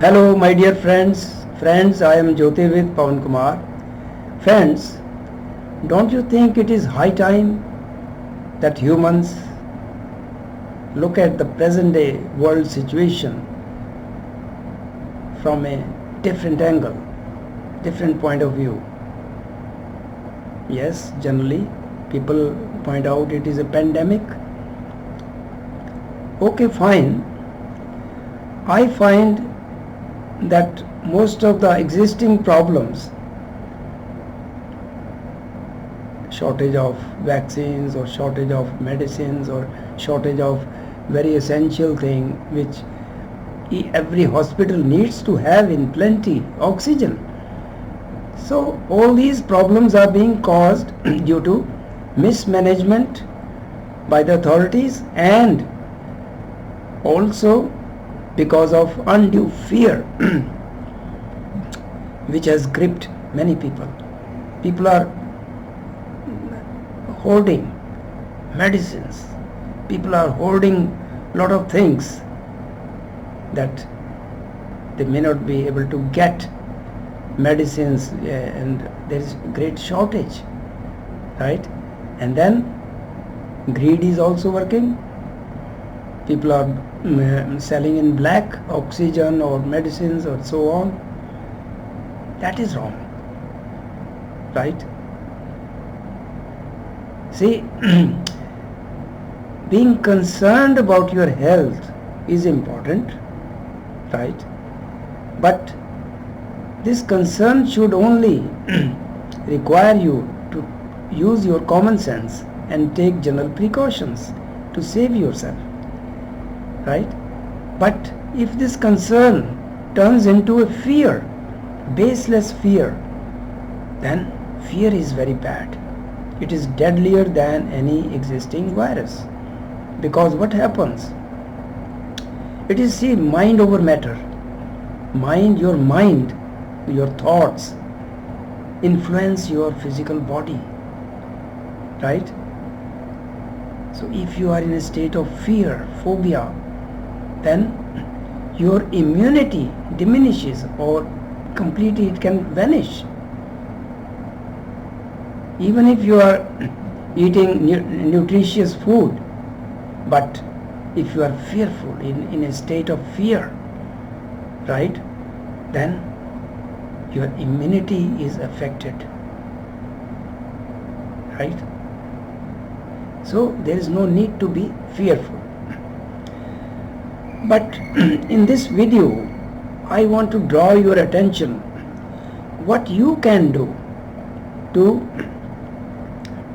Hello, my dear friends. Friends, I am Jyotirvid Pawan Kumar. Friends, don't you think it is high time that humans look at the present day world situation from a different angle, different point of view? Yes, generally people point out it is a pandemic. Okay, fine. I find that most of the existing problems, shortage of vaccines or shortage of medicines or shortage of very essential thing which every hospital needs to have in plenty, oxygen. So all these problems are being caused due to mismanagement by the authorities and also because of undue fear which has gripped many people. People are hoarding medicines. People are hoarding lot of things that they may not be able to get medicines, and there is great shortage, right? And then greed is also working. People are selling in black oxygen or medicines or so on. That is wrong, right? See, being concerned about your health is important, right? But this concern should only require you to use your common sense and take general precautions to save yourself, right? But if this concern turns into a fear, baseless fear, then fear is very bad. It is deadlier than any existing virus. Because what happens? It is, see, mind over matter. Your mind, your thoughts influence your physical body, right? So if you are in a state of fear, phobia, then your immunity diminishes or completely it can vanish. Even if you are eating nutritious food, but if you are fearful, in a state of fear, right, then your immunity is affected, right? So there is no need to be fearful. But in this video, I want to draw your attention what you can do to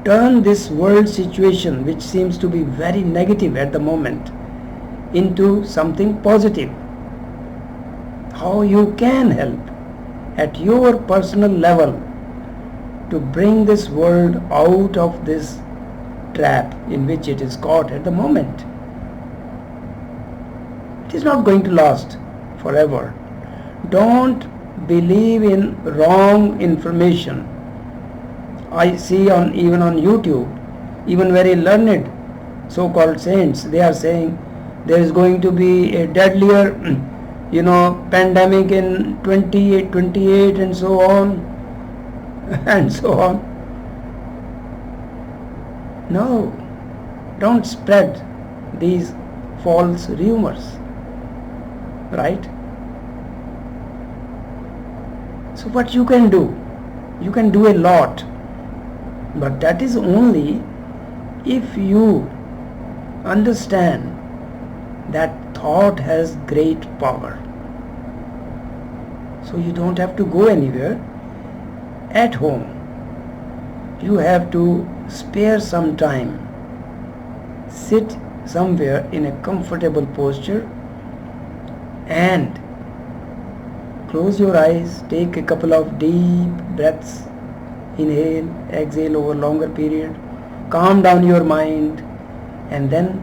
turn this world situation, which seems to be very negative at the moment, into something positive. How you can help at your personal level to bring this world out of this trap in which it is caught at the moment. It is not going to last forever. Don't believe in wrong information. I see even on YouTube, even very learned so-called saints, they are saying there is going to be a deadlier pandemic in 28 and so on and so on. No, don't spread these false rumors, right? So what you can do a lot, but that is only if you understand that thought has great power. So you don't have to go anywhere. At home, you have to spare some time. Sit somewhere in a comfortable posture and close your eyes, take a couple of deep breaths, inhale, exhale over longer period, calm down your mind, and then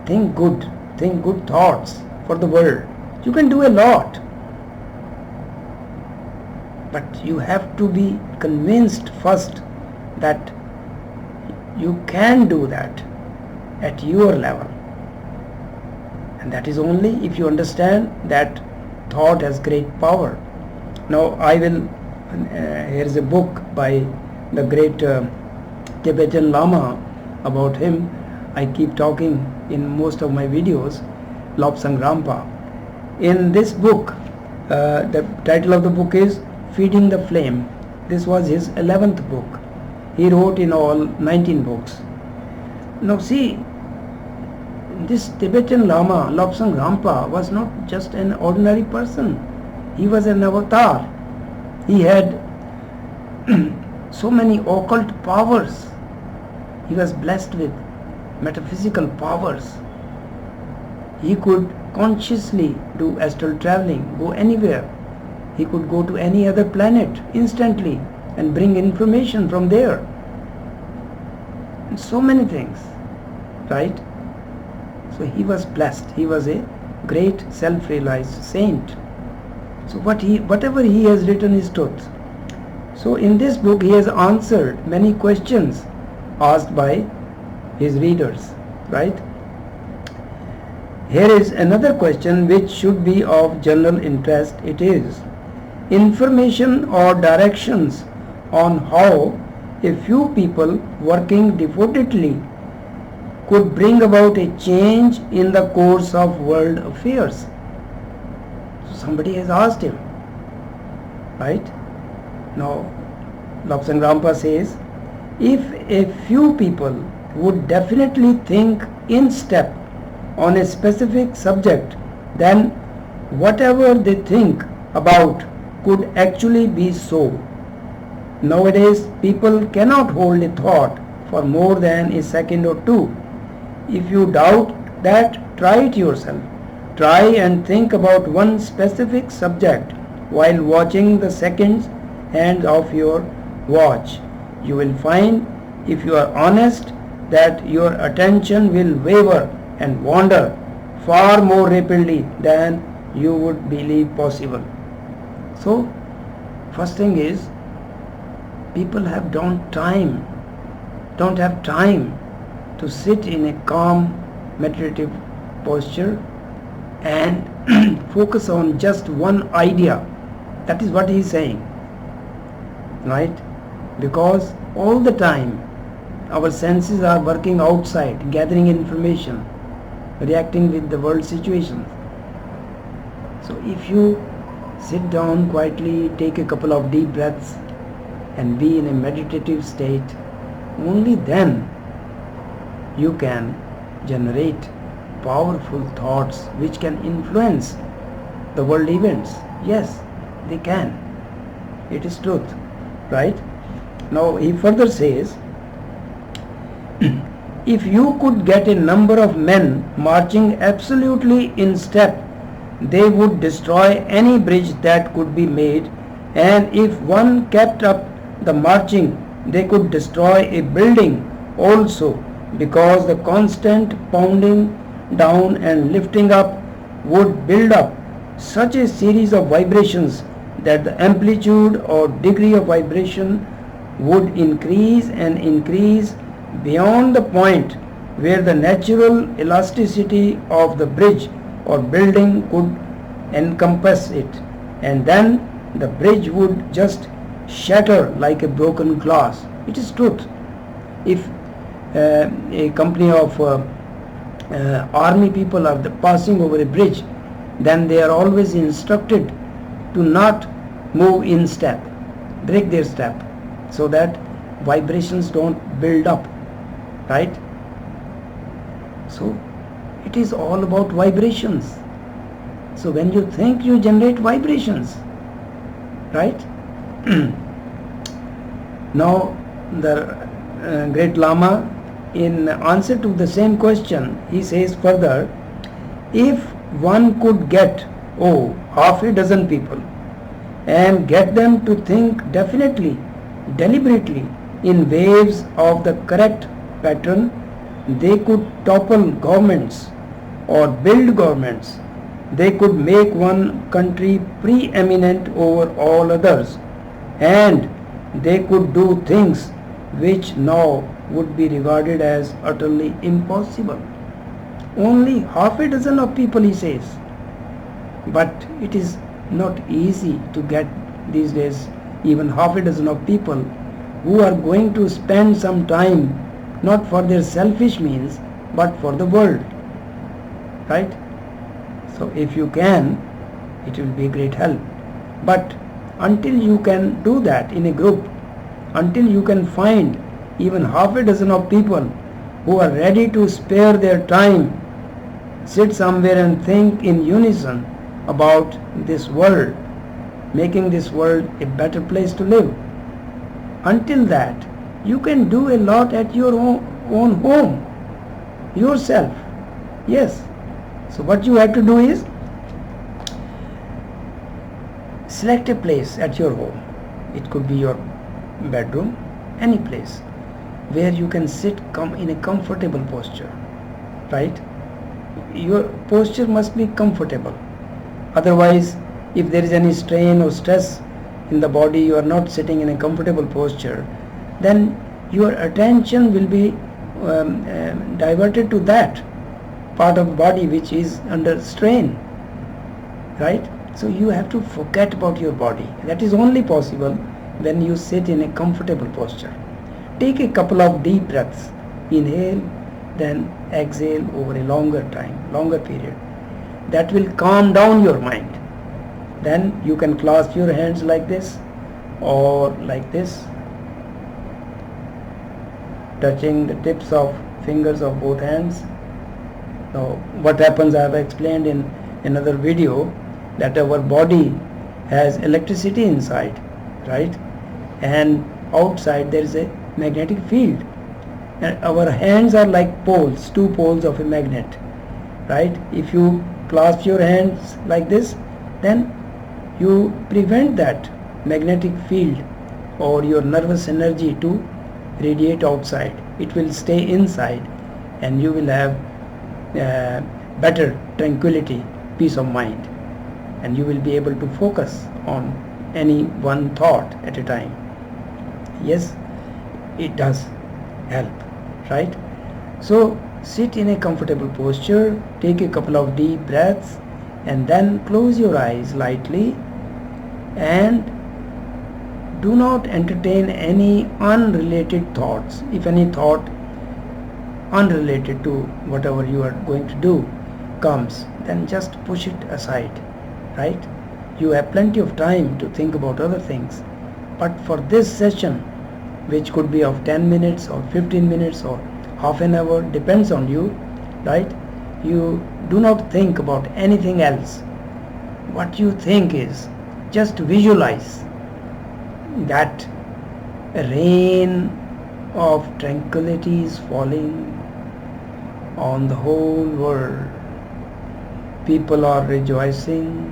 think good thoughts for the world. You can do a lot, but you have to be convinced first that you can do that at your level. And that is only if you understand that thought has great power. Now I will, here is a book by the great Tibetan Lama. About him I keep talking in most of my videos, Lobsang Rampa. In this book, the title of the book is Feeding the Flame. This was his 11th book. He wrote in all 19 books. Now see, this Tibetan Lama, Lobsang Rampa, was not just an ordinary person. He was an avatar. He had so many occult powers. He was blessed with metaphysical powers. He could consciously do astral traveling, go anywhere. He could go to any other planet instantly and bring information from there. And so many things, right? So he was blessed. He was a great self-realized saint. So whatever he has written is truth. So in this book he has answered many questions asked by his readers, right? Here is another question which should be of general interest. It is information or directions on how a few people working devotedly could bring about a change in the course of world affairs. So somebody has asked him, right? Now Lobsang Rampa says, if a few people would definitely think in step on a specific subject, then whatever they think about could actually be so. Nowadays people cannot hold a thought for more than a second or two. If you doubt that, try it yourself. Try and think about one specific subject while watching the seconds hand of your watch. You will find, if you are honest, that your attention will waver and wander far more rapidly than you would believe possible. So, first thing is, people don't have time to sit in a calm meditative posture and focus on just one idea. That is what he is saying, right? Because all the time our senses are working outside, gathering information, reacting with the world situations. So if you sit down quietly, take a couple of deep breaths and be in a meditative state, only then you can generate powerful thoughts which can influence the world events. Yes, they can. It is truth, right? Now he further says, if you could get a number of men marching absolutely in step, they would destroy any bridge that could be made, and if one kept up the marching, they could destroy a building also, because the constant pounding down and lifting up would build up such a series of vibrations that the amplitude or degree of vibration would increase and increase beyond the point where the natural elasticity of the bridge or building could encompass it, and then the bridge would just shatter like a broken glass. It is truth. If a company of army people are passing over a bridge, then they are always instructed to not move in step, break their step, so that vibrations don't build up, right? So it is all about vibrations. So when you think, you generate vibrations, right? Now the great Lama, in answer to the same question, he says further, if one could get half a dozen people and get them to think definitely, deliberately, in waves of the correct pattern, they could topple governments or build governments. They could make one country preeminent over all others, and they could do things which now would be regarded as utterly impossible. Only half a dozen of people, he says, but it is not easy to get these days even half a dozen of people who are going to spend some time not for their selfish means but for the world, right? So if you can, it will be a great help. But until you can do that in a group, until you can find even half a dozen of people who are ready to spare their time, sit somewhere and think in unison about this world, making this world a better place to live, until that you can do a lot at your own home, yourself. Yes. So what you have to do is select a place at your home. It could be your bedroom, any place where you can sit in a comfortable posture, right? Your posture must be comfortable. Otherwise, if there is any strain or stress in the body, you are not sitting in a comfortable posture, then your attention will be diverted to that part of the body which is under strain, right? So you have to forget about your body. That is only possible when you sit in a comfortable posture. Take a couple of deep breaths. Inhale, then exhale over a longer period. That will calm down your mind. Then you can clasp your hands like this or like this, touching the tips of fingers of both hands. Now what happens, I have explained in another video, that our body has electricity inside, right? And outside there is a magnetic field. And our hands are like poles, two poles of a magnet, right? If you clasp your hands like this, then you prevent that magnetic field or your nervous energy to radiate outside. It will stay inside and you will have better tranquility, peace of mind, and you will be able to focus on any one thought at a time. Yes, it does help, right? So sit in a comfortable posture, take a couple of deep breaths, and then close your eyes lightly and do not entertain any unrelated thoughts. If any thought unrelated to whatever you are going to do comes, then just push it aside, right? You have plenty of time to think about other things, but for this session, which could be of 10 minutes or 15 minutes or half an hour, depends on you, right? You do not think about anything else. What you think is just visualize that a rain of tranquility is falling on the whole world. People are rejoicing,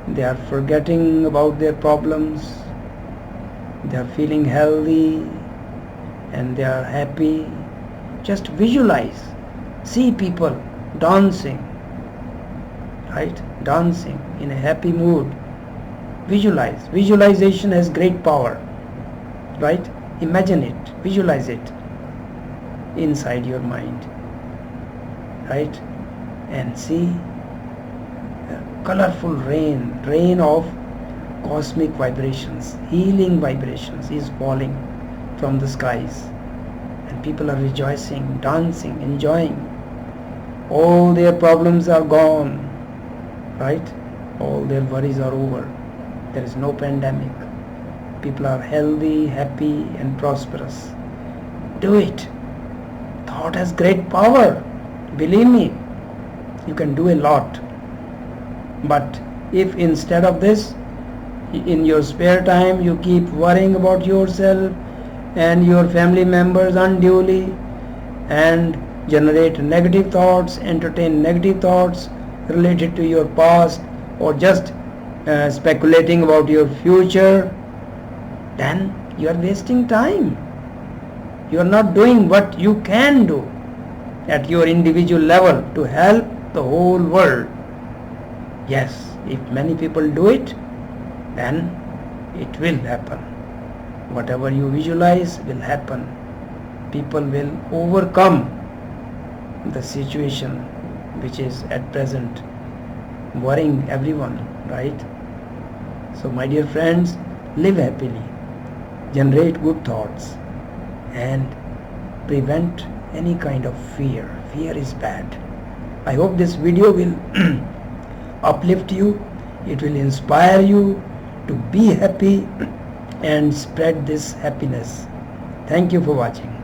they are forgetting about their problems, they are feeling healthy and they are happy. Just visualize, see people dancing, right? Dancing in a happy mood. Visualize. Visualization has great power, right? Imagine it, visualize it inside your mind, right? And see a colorful rain of cosmic vibrations, healing vibrations is falling from the skies, and people are rejoicing, dancing, enjoying. All their problems are gone, right? All their worries are over. There is no pandemic. People are healthy, happy and prosperous. Do it. Thought has great power. Believe me, you can do a lot. But if instead of this, in your spare time, you keep worrying about yourself and your family members unduly and generate negative thoughts, entertain negative thoughts related to your past, or just speculating about your future, then you are wasting time. You are not doing what you can do at your individual level to help the whole world. Yes, if many people do it, then it will happen. Whatever you visualize will happen. People will overcome the situation which is at present worrying everyone. right? So my dear friends, live happily, generate good thoughts, and prevent any kind of fear. Fear is bad. I hope this video will uplift you, it will inspire you to be happy and spread this happiness. Thank you for watching.